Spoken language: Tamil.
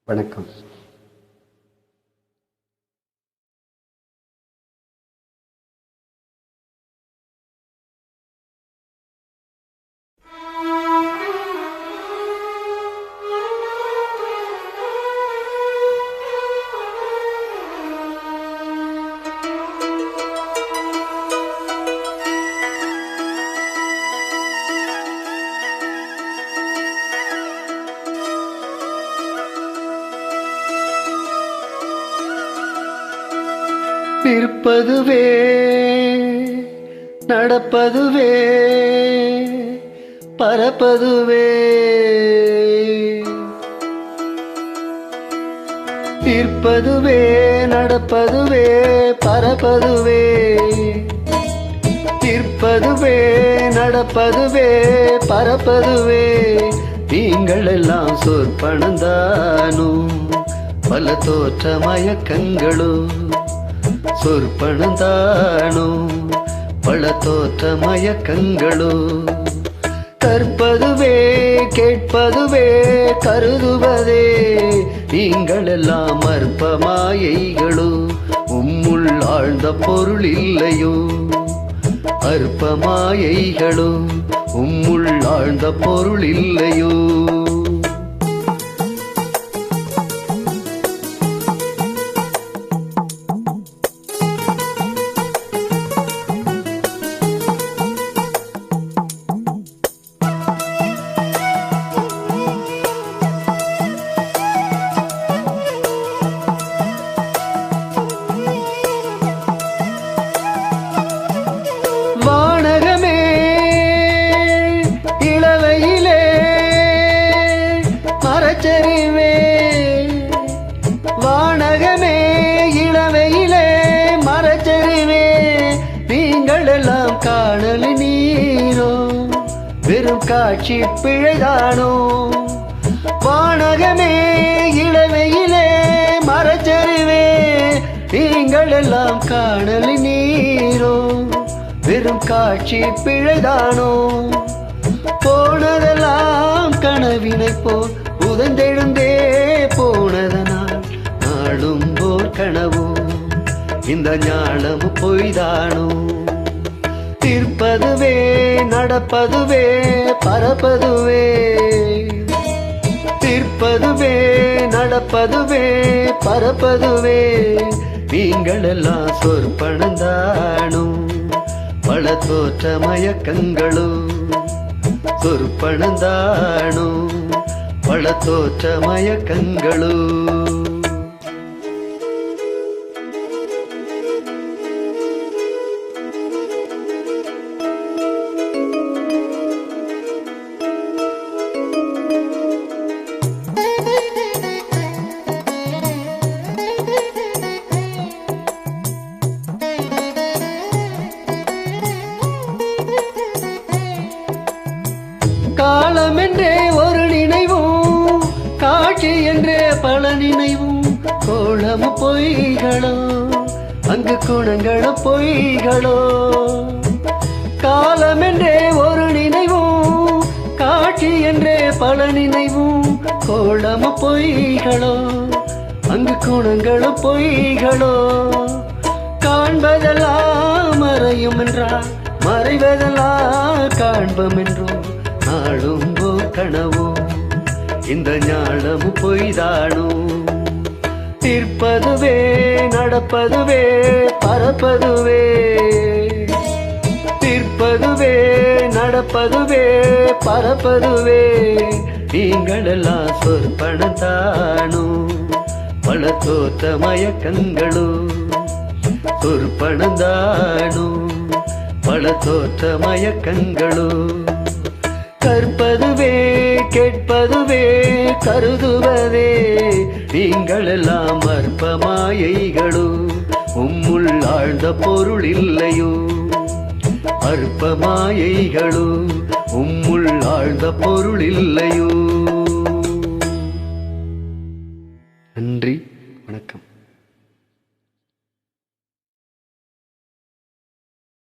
வணக்கம். இருப்பதுவே நடப்பதுவே பரப்பதுவே, இருப்பதுவே நடப்பதுவே பரப்பதுவே, இருப்பதுவே நடப்பதுவே பரப்பதுவே. நீங்கள் எல்லாம் சொற்பணந்தானும் பல தோற்ற மயக்கங்களும், சொற்பணந்தானோ பல தோற்ற மயக்கங்களோ. கற்பதுவே கேட்பதுவே கருதுவதே, நீங்கள் எல்லாம் அற்ப மாயைகளோ. உம்முள் ஆழ்ந்த பொருள் இல்லையோ, அற்ப மாயைகளோ. உம்முள் ஆழ்ந்த பொருள் இல்லையோ. வானகமே இளவையிலே மரச்சரிவே, நீங்கள் எல்லாம் காணல் நீரோ வெறும் காட்சி பிழைதானோ. வானகமே இளவையிலே மரச்சரிவே, நீங்கள் எல்லாம் காணல் நீரோ வெறும் காட்சி பிழைதானோ. போனதெல்லாம் கனவினை போல் உதந்தெழுந்தே போனதனால் நாளும் போர் கனவோ, இந்த ஞானம் பொய்தானோ. இருப்பதுவே நடப்பதுவே பரப்பதுவே, இருப்பதுவே நடப்பதுவே பரப்பதுவே. நீங்கள் எல்லாம் சொற்பணந்தானோ பல தோற்ற மயக்கங்களோ, சொற்பணந்தானோ பல தோற்ற மயக்கங்களோ. காலம் என்றே ஒரு நினைவும், காட்சி என்றே பல நினைவும். கோளம் பொய்களோ அங்கு குணங்கள பொய்களோ. காலம் என்றே ஒரு நினைவும், காட்சி என்றே பல நினைவும். கோளம் பொய்களோ அங்கு குணங்கள பொய்களோ. காண்பதெல்லாம் மறையும் என்றால் மறைவதெல்லாம் காண்பம் என்றோ. நாளும் போர் கனவோ, இந்த ஞானம் பொய்தானோ. இருப்பதுவே நடப்பதுவே பரப்பதுவே, இருப்பதுவே நடப்பதுவே பரப்பதுவே. நீங்கள் எல்லாம் சொற்பணந்தானோ பல தோற்ற மயக்கங்களோ, சொற்பணந்தானோ பல தோற்ற மயக்கங்களோ. கற்பதுவே கேட்பதுவே கருதுவதே, நீங்கள் எல்லாம் அற்ப மாயைகளோ. உம்முள் ஆழ்ந்த பொருள் இல்லையோ, அற்ப மாயைகளோ. உம்முள் ஆழ்ந்த பொருள் இல்லையோ.